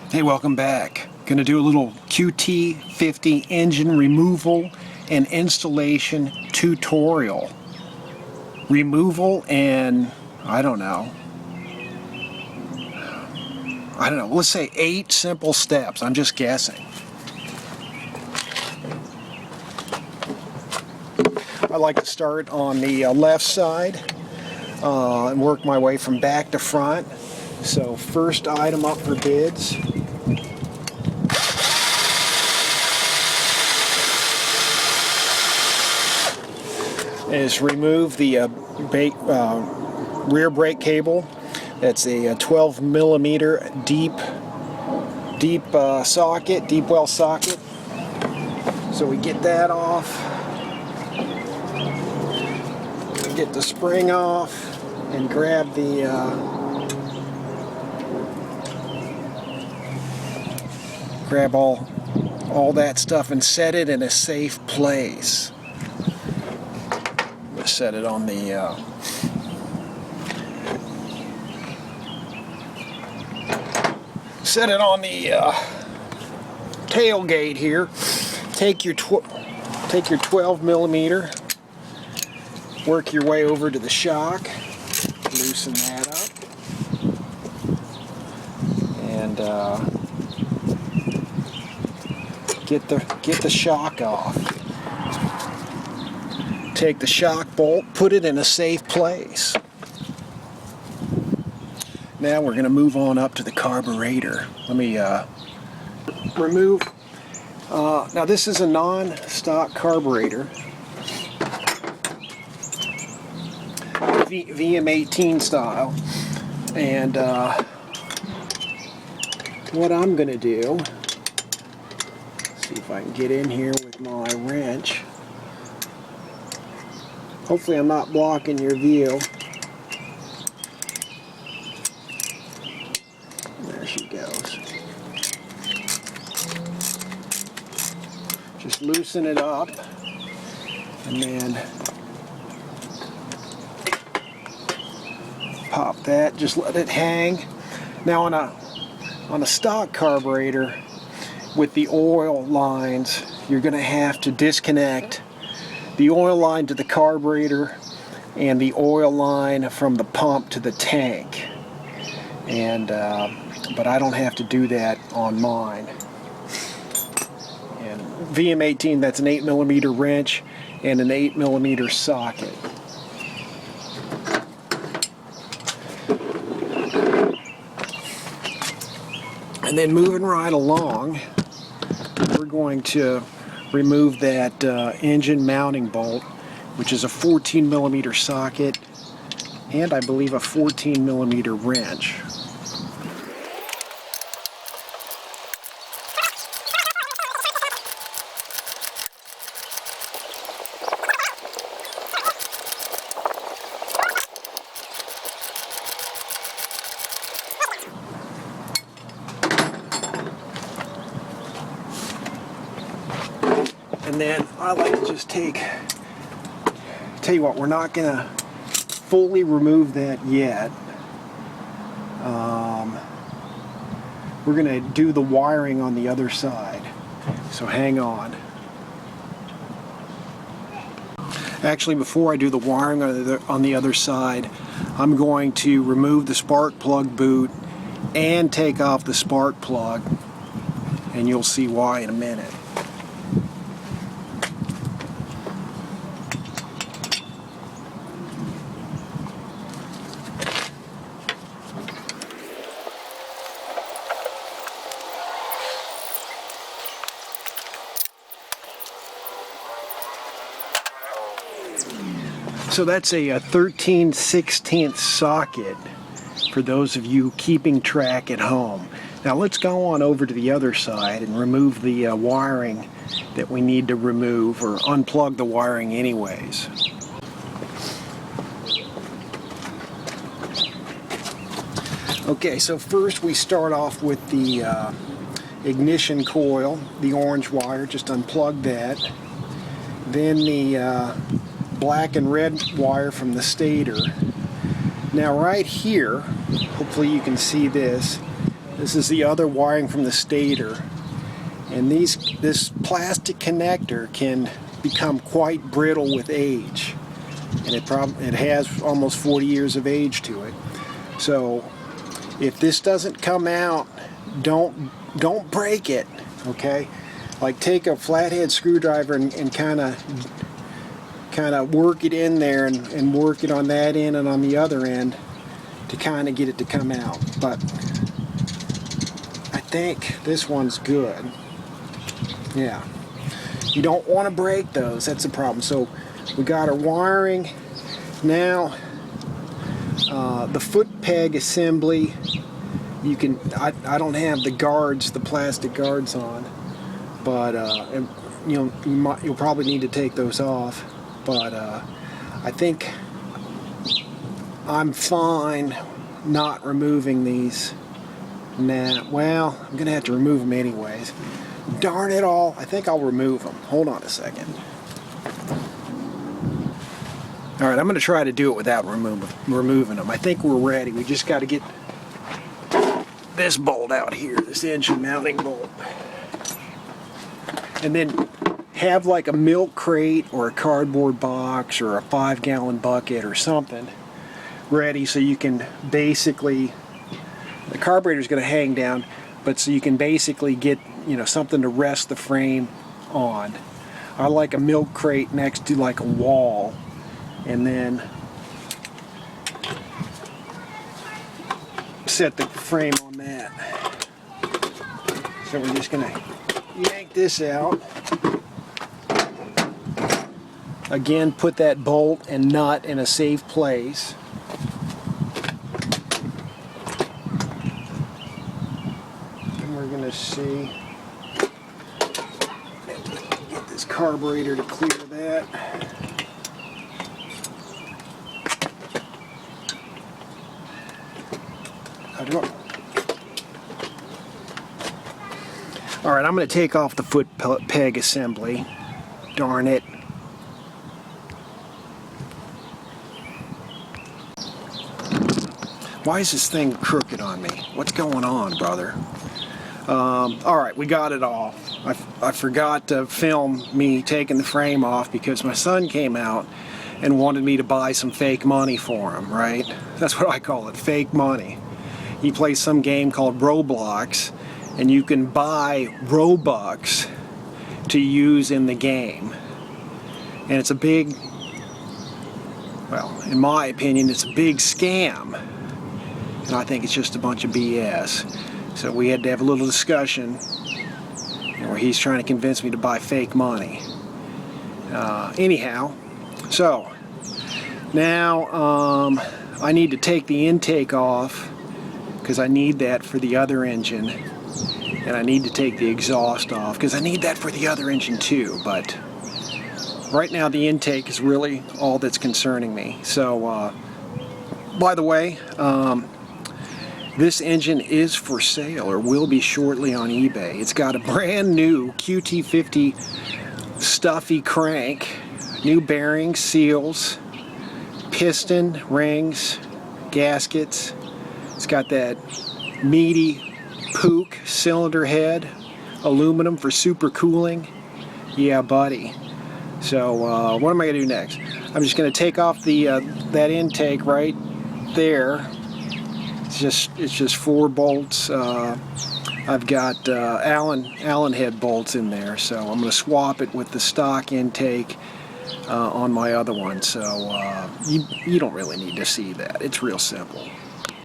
Hey, welcome back. Going to do a little qt50 engine removal and installation tutorial. Removal and I don't know, let's say 8 simple steps. I'm just guessing. I like to start on the left side and work my way from back to front. So first item up for bids is remove the rear brake cable. That's a 12 millimeter deep socket, deep well socket. So we get that off, get the spring off, and grab the grab all that stuff and set it in a safe place. Set it on the tailgate here. Take your 12 millimeter. Work your way over to the shock. Loosen that up, and get the shock off. Take the shock bolt, put it in a safe place. Now we're going to move on up to the carburetor. Let me remove. Now this is a non-stock carburetor, VM18 style, and what I'm going to do, see if I can get in here with my wrench. Hopefully I'm not blocking your view. There she goes. Just loosen it up and then pop that. Just let it hang. Now on a stock carburetor with the oil lines, you're going to have to disconnect the oil line to the carburetor and the oil line from the pump to the tank, and but I don't have to do that on mine. And VM18, that's an 8 millimeter wrench and an 8 millimeter socket. And then moving right along, we're going to remove that engine mounting bolt, which is a 14 millimeter socket and I believe a 14 millimeter wrench. And then I like to just tell you what, we're not going to fully remove that yet. We're going to do the wiring on the other side. So hang on. Actually, before I do the wiring on the other side, I'm going to remove the spark plug boot and take off the spark plug. And you'll see why in a minute. So that's a 13/16 socket for those of you keeping track at home. Now let's go on over to the other side and remove the wiring that we need to remove, or unplug the wiring anyways. Okay, so first we start off with the ignition coil, the orange wire. Just unplug that. Then the black and red wire from the stator. Now right here, hopefully you can see this, This is the other wiring from the stator. And this plastic connector can become quite brittle with age. And it has almost 40 years of age to it. So if this doesn't come out, don't break it, okay? Like take a flathead screwdriver and kind of work it in there and work it on that end and on the other end to kind of get it to come out. But I think this one's good. Yeah. You don't want to break those. That's the problem. So we got our wiring. Now the foot peg assembly. You can. I don't have the guards, the plastic guards on, but you'll probably need to take those off. But I think I'm fine not removing these. Nah. Well, I'm gonna have to remove them anyways. Darn it all, I think I'll remove them. Hold on a second. Alright, I'm going to try to do it without removing them. I think we're ready. We just got to get this bolt out here, this engine mounting bolt. And then have like a milk crate or a cardboard box or a 5-gallon bucket or something ready so you can basically, the carburetor is going to hang down, but so you can basically get something to rest the frame on. I like a milk crate next to like a wall, and then set the frame on that. So we're just gonna yank this out. Again, put that bolt and nut in a safe place. And we're gonna see. Get this carburetor to clear that. Alright, I'm going to take off the foot peg assembly. Darn it. Why is this thing crooked on me? What's going on, brother? Alright, we got it off. I forgot to film me taking the frame off because my son came out and wanted me to buy some fake money for him, right? That's what I call it, fake money. He plays some game called Roblox, and you can buy Robux to use in the game. And it's a big, well, in my opinion, it's a big scam. And I think it's just a bunch of BS. So we had to have a little discussion where he's trying to convince me to buy fake money. Anyhow, so now I need to take the intake off because I need that for the other engine, and I need to take the exhaust off because I need that for the other engine too. But right now the intake is really all that's concerning me. So by the way, this engine is for sale or will be shortly on eBay. It's got a brand new qt50 stuffy crank, new bearings, seals, piston, rings, gaskets. It's got that meaty Pook cylinder head, aluminum for super cooling. Yeah, buddy. So what am I gonna do next? I'm just gonna take off the that intake right there. It's just 4 bolts. I've got Allen head bolts in there, so I'm gonna swap it with the stock intake on my other one. So you don't really need to see that. It's real simple.